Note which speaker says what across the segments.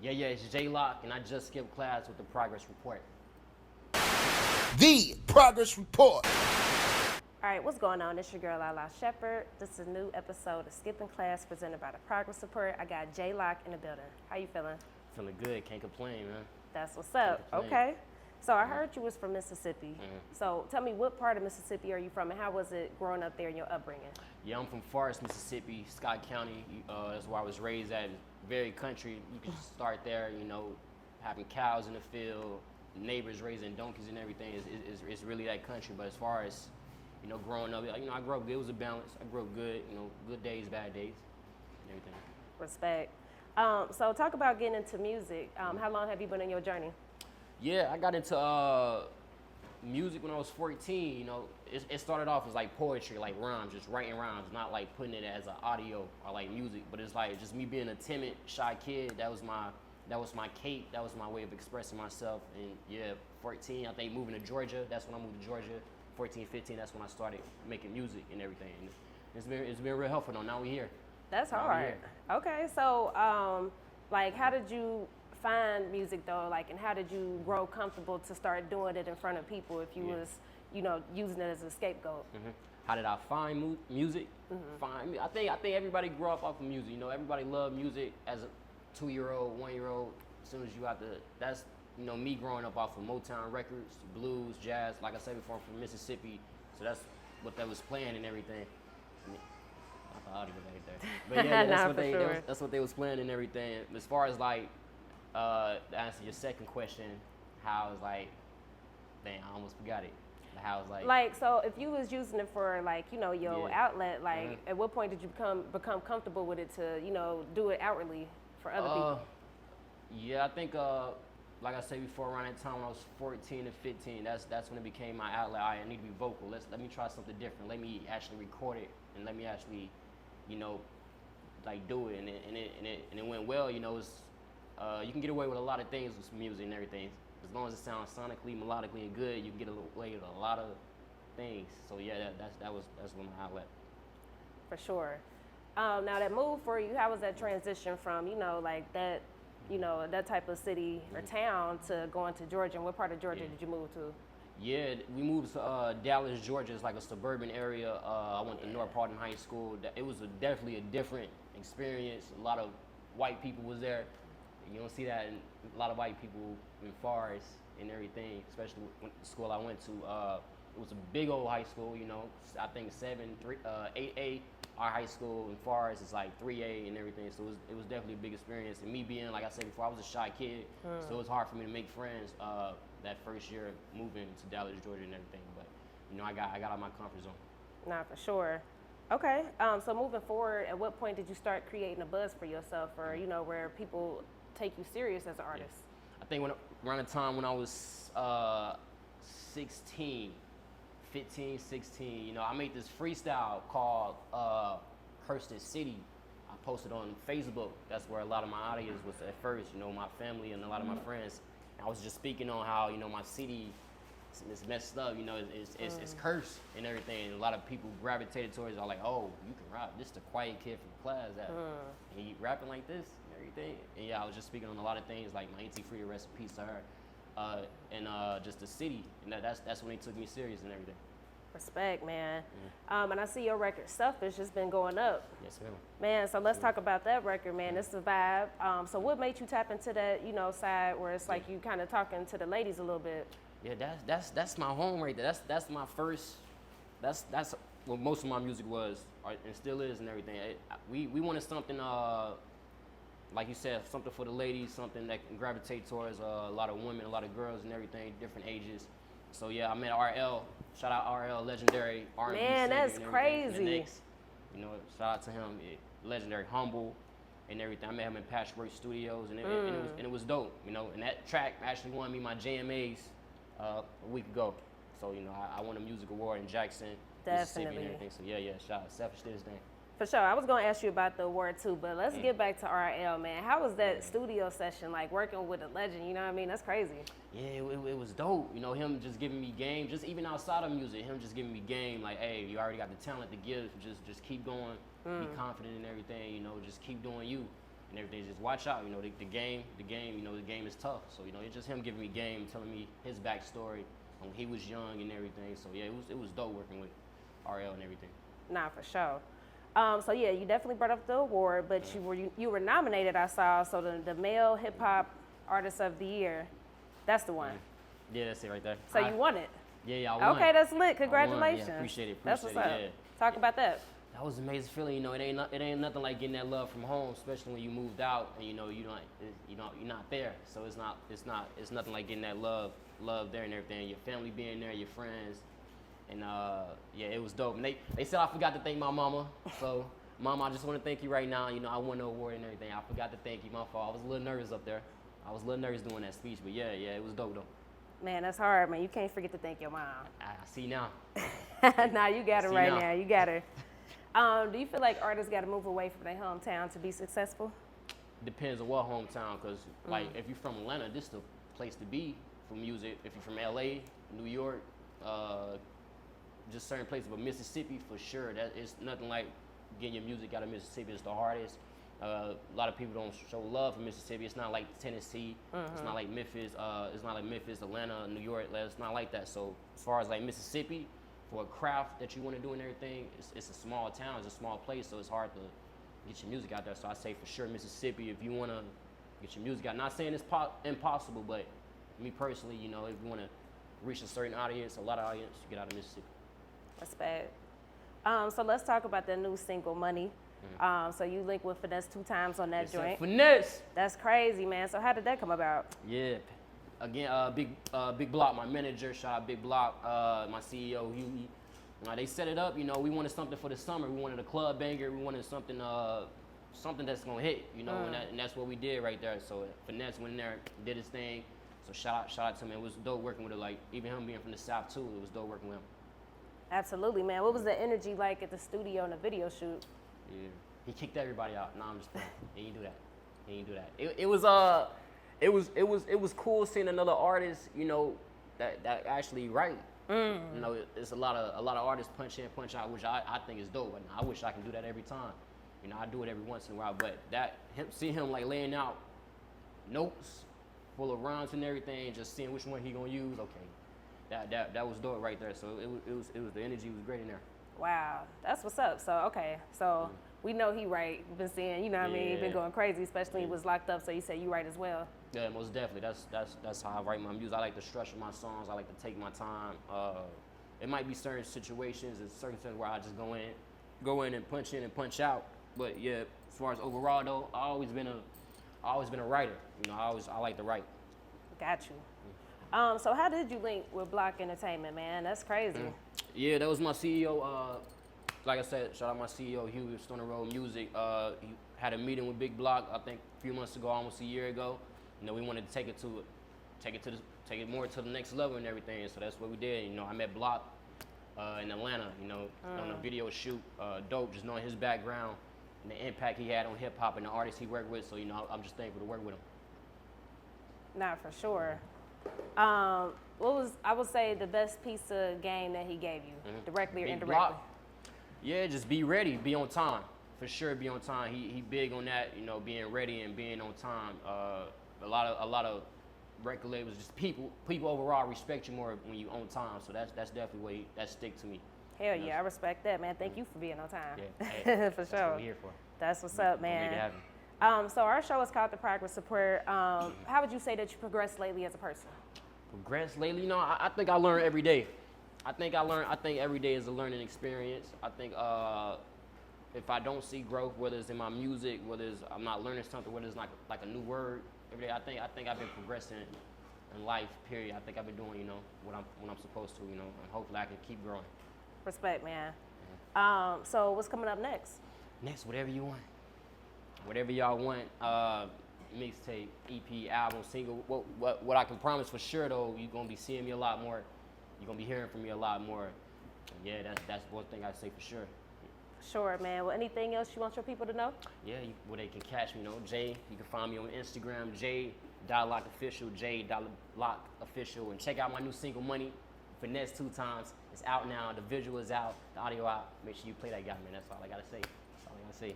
Speaker 1: Yeah, it's J-Lock, and I just skipped class with the progress report.
Speaker 2: The Progress Report.
Speaker 3: All right, what's going on? It's your girl, Lala Shepherd. This is a new episode of Skipping Class presented by the Progress Report. I got J-Lock in the building. How you feeling?
Speaker 1: Feeling good, can't complain, man.
Speaker 3: That's what's up. Okay. So I heard you was from Mississippi. So tell me, what part of Mississippi are you from, and how was it growing up there in your upbringing?
Speaker 1: Yeah, I'm from Forest, Mississippi, Scott County. That's where I was raised at. Very country. You can start there, having cows in the field, neighbors raising donkeys and everything. It's really that country. But as far as, growing up, I grew up good. It was a balance. I grew up good, good days, bad days, and everything.
Speaker 3: Respect. So talk about getting into music. How long have you been in your journey?
Speaker 1: Yeah, I got into music when I was 14. It started off as like poetry, like rhymes, just writing rhymes, not like putting it as an audio or like music. But it's like just me being a timid, shy kid. That was my cape. That was my way of expressing myself. And yeah, 14, I think moving to Georgia. That's when I moved to Georgia. 14, 15. That's when I started making music and everything. And it's been real helpful though. Now we here.
Speaker 3: That's hard. Okay, so how did you find music though? And how did you grow comfortable to start doing it in front of people if you was, using it as a scapegoat?
Speaker 1: How did I find music? I think everybody grew up off of music. Everybody loved music as a 2-year-old, 1-year-old. As soon as you got that's me growing up off of Motown records, blues, jazz. Like I said before, I'm from Mississippi, so that's what they was playing and everything. Not the audio right there, but yeah, that's what they was playing and everything. As far as to answer your second question, how it's dang, I almost forgot it. How it's
Speaker 3: so if you was using it for your outlet, at what point did you become comfortable with it to do it outwardly for other people?
Speaker 1: Yeah, I think like I said before, around that time when I was 14 to 15, that's when it became my outlet. I need to be vocal. Let me try something different. Let me actually record it and let me actually do it, and it went well. It's you can get away with a lot of things with music and everything. As long as it sounds sonically, melodically, and good, you can get away with a lot of things. So yeah, that's one of my outlet.
Speaker 3: For sure. Now that move for you, how was that transition from that type of city or town to going to Georgia? And what part of Georgia did you move to?
Speaker 1: Yeah, we moved to Dallas, Georgia. It's like a suburban area. I went to North Parton High School. It was definitely a different experience. A lot of white people was there. You don't see that in a lot of white people in Forest and everything, especially the school I went to. It was a big old high school, I think 8A. Our high school in Forest is like 3A and everything, so it was definitely a big experience. And me being, like I said before, I was a shy kid, so it was hard for me to make friends that first year moving to Dallas, Georgia and everything. But, I got out of my comfort zone.
Speaker 3: Nah, for sure. Okay, so moving forward, at what point did you start creating a buzz for yourself or, where people take you serious as an artist?
Speaker 1: Yeah. I think around the time when I was 16, 15, 16, I made this freestyle called Kirsten City. I posted on Facebook. That's where a lot of my audience was at first, my family and a lot of my friends. And I was just speaking on how, my city is messed up, it's cursed and everything. And a lot of people gravitated towards it. I'm like, oh, you can rap. This is the quiet kid from the class. And he rapping like this and everything. And yeah, I was just speaking on a lot of things, like my auntie Frida, rest in peace to her. And just the city, and that's when they took me serious and everything.
Speaker 3: Respect, man. And I see your record, Selfish, has been going up.
Speaker 1: Yes, ma'am.
Speaker 3: Man, so let's talk about that record, man. It's the vibe. So what made you tap into that, side where it's like you kind of talking to the ladies a little bit?
Speaker 1: Yeah, that's my home right there. That's my first. That's what most of my music was, and still is, and everything. We wanted something. Like you said, something for the ladies, something that can gravitate towards a lot of women, a lot of girls and everything, different ages. So yeah, I met RL. Shout out RL, legendary R&B
Speaker 3: man, that's crazy.
Speaker 1: Shout out to him, legendary, humble, and everything. I met him in Patchwork Studios, and it was dope. And that track actually won me my JMAs a week ago. So I won a music award in Jackson, Mississippi, and everything. So yeah, shout out, Selfish to this day.
Speaker 3: For sure. I was going to ask you about the award too, but let's get back to RL, man. How was that studio session, working with a legend, you know what I mean? That's crazy.
Speaker 1: Yeah, it was dope. Him just giving me game, just even outside of music, him just giving me game, like, hey, you already got the talent to give, just keep going, be confident in everything, just keep doing you. and everything. Just watch out, you know, the game, you know, the game is tough. So, you know, it's just him giving me game, telling me his backstory when he was young and everything. So yeah, it was dope working with RL and everything.
Speaker 3: Nah, for sure. So yeah, you definitely brought up the award, but you were nominated, I saw, so the male hip hop artist of the year. That's the one.
Speaker 1: Yeah, that's it right there.
Speaker 3: So you won it.
Speaker 1: Yeah, I won.
Speaker 3: Okay, that's lit. Congratulations.
Speaker 1: Yeah, appreciate it.
Speaker 3: That's what's up.
Speaker 1: Yeah.
Speaker 3: Talk about that.
Speaker 1: That was an amazing feeling. You know, it ain't nothing like getting that love from home, especially when you moved out and you know you're not there. So it's nothing like getting that love there and everything. Your family being there, your friends, and yeah, it was dope. And they said I forgot to thank my mama. So mama, I just want to thank you right now. You know, I won the award and everything. I forgot to thank you. My fault. I was a little nervous up there. I was a little nervous doing that speech, but yeah, it was dope though.
Speaker 3: Man, that's hard, man. You can't forget to thank your mom.
Speaker 1: I see now.
Speaker 3: Nah, you got her right now. You got her. Do you feel like artists got to move away from their hometown to be successful?
Speaker 1: Depends on what hometown, because like if you're from Atlanta, this is the place to be for music. If you're from LA, New York, just certain places, but Mississippi for sure. That is nothing like getting your music out of Mississippi. It's the hardest. A lot of people don't show love for Mississippi. It's not like Tennessee. It's not like Memphis. It's not like Memphis, Atlanta, New York. It's not like that. So as far as like Mississippi, for a craft that you want to do and everything, it's a small town. It's a small place, so it's hard to get your music out there. So I say for sure Mississippi, if you want to get your music out. Not saying it's impossible, but me personally, you know, if you want to reach a certain audience, a lot of audience, you get out of Mississippi.
Speaker 3: Respect. So let's talk about the new single, Money. So you linked with Finesse2Tymes on that joint.
Speaker 1: Finesse.
Speaker 3: That's crazy, man. So how did that come about?
Speaker 1: Yeah. Again, Big Block, my manager, shout out Big Block, my CEO, Huey. They set it up, you know, we wanted something for the summer. We wanted a club banger. We wanted something that's gonna hit, you know, and that's what we did right there. So Finesse went in there, did his thing. So shout out to him. It was dope working with him. Like even him being from the South too, it was dope working with him.
Speaker 3: Absolutely, man. What was the energy like at the studio and the video shoot?
Speaker 1: Yeah, he kicked everybody out. No, I'm just playing. He didn't do that. It was cool seeing another artist, you know, that actually write. You know, it's a lot of artists punch in, punch out, which I think is dope. And I wish I can do that every time. You know, I do it every once in a while, but see him like laying out notes full of rhymes and everything, just seeing which one he gonna use. Okay, that was dope right there. So it was the energy was great in there.
Speaker 3: Wow, that's what's up. So we know he right. We've been seeing, you know what I mean, he's been going crazy, especially when he was locked up. So you say you right as well.
Speaker 1: Yeah, most definitely. That's how I write my music. I like to structure my songs. I like to take my time. It might be certain situations and certain things where I just go in and punch in and punch out. But yeah, as far as overall though, I always been a writer. You know, I like to write. Got you.
Speaker 3: So how did you link with Block Entertainment, man? That's crazy.
Speaker 1: Yeah, that was my CEO. Like I said, shout out my CEO, Huey of Stone Road Music. He had a meeting with Big Block, I think a few months ago, almost a year ago. You know, we wanted to take it more to the next level and everything. So that's what we did. You know, I met Block in Atlanta. You know, on a video shoot. Dope, just knowing his background and the impact he had on hip hop and the artists he worked with. So you know, I'm just thankful to work with him.
Speaker 3: Nah, for sure. What was, I would say, the best piece of game that he gave you, directly or
Speaker 1: Big
Speaker 3: indirectly?
Speaker 1: Block. Yeah, just be ready, be on time. For sure, be on time. He big on that, you know, being ready and being on time. A lot of record labels, just people overall respect you more when you on time. So that's definitely that stick to me.
Speaker 3: Hell yeah, I respect that, man. Thank you for being on time.
Speaker 1: Yeah, hey,
Speaker 3: for
Speaker 1: that's
Speaker 3: sure.
Speaker 1: what we're here for.
Speaker 3: That's what's up, man.
Speaker 1: Make it happen.
Speaker 3: So our show is called The Progress Support. How would you say that you progressed lately as a person?
Speaker 1: Progress lately, you know, I think I learn every day. I think every day is a learning experience. I think if I don't see growth, whether it's in my music, whether it's I'm not learning something, whether it's like a new word every day, I think I've been progressing in life. Period. I think I've been doing, you know, what I'm supposed to, you know, and hopefully I can keep growing.
Speaker 3: Respect, man. So what's coming up next?
Speaker 1: Next, whatever you want, whatever y'all want. Mixtape, EP, album, single. What I can promise for sure though, you're gonna be seeing me a lot more. You're gonna be hearing from me a lot more. And yeah, that's one thing I say for sure.
Speaker 3: Sure, man. Well, anything else you want your people to know? Yeah,
Speaker 1: they can catch me, you know, Jay. You can find me on Instagram, J.LockOfficial, J.LockOfficial, and check out my new single, Money, Finesse2Tymes. It's out now. The visual is out. The audio out. Make sure you play that guy, man. That's all I gotta say.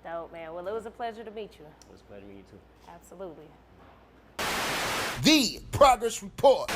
Speaker 3: Dope, man. Well, it was a pleasure to meet you.
Speaker 1: It was a pleasure to meet you too.
Speaker 3: Absolutely.
Speaker 2: The Progress Report.